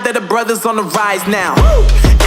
glad that the brothers on the rise now.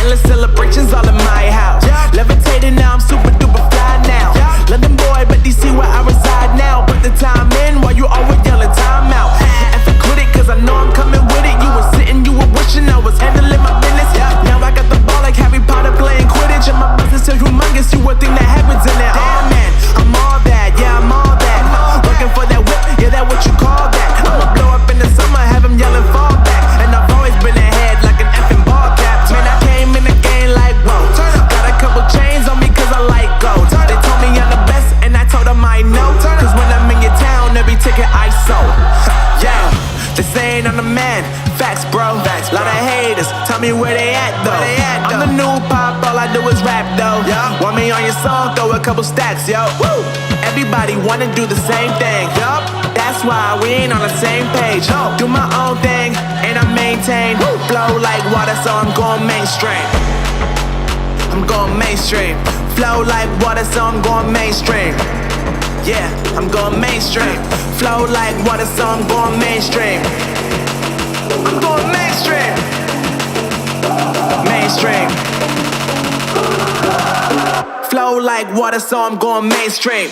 Endless celebrations all in my house. Levitating now, I'm super duper fly now. London boy, but DC where I reside now. Put the time in while you always yelling time out. And for quit it, cause I know I'm coming with it. You were sitting, you were wishing I was handling my business. Now I got the ball like Harry Potter playing Quidditch. And my business is humongous, you would think that heaven's in it. Oh man, I'm all that, yeah, I'm all that. Working for that whip, yeah, that what you call that. I'ma blow up in the summer, have him yelling fall back. And I've always been ahead like an effing ball cap. Man, I came in the game like, whoa. Got a couple chains on me cause I like gold. They told me I'm the best and I told them I know. Cause when I'm in your town, every ticket I sold. Yeah, they saying I'm the man. Facts, bro. Lot of haters, tell me where they at though. I'm the new pop, all I do is rap though. Want me on your song, throw a couple stacks, yo. Everybody wanna do the same thing. That's why we ain't on the same page. Do my own thing and I maintain. Flow like water, so I'm going mainstream. I'm going mainstream. Flow like water, so I'm going mainstream. Yeah, I'm going mainstream. Flow like water, so I'm going mainstream. I'm going mainstream. Mainstream. Flow like water, so I'm going mainstream.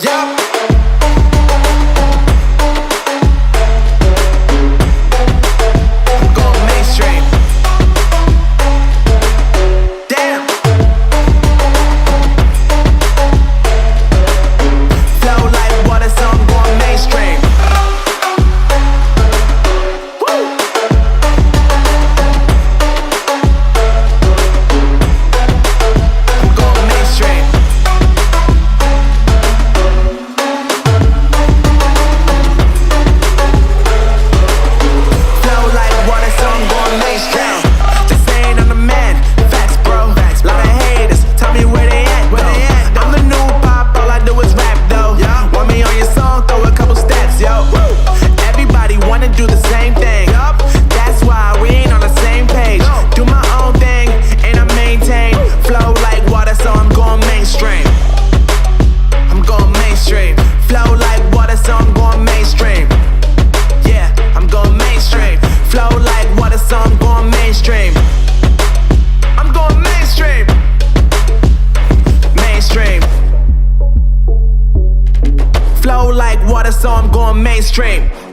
Yeah. Flow like water, so I'm going mainstream.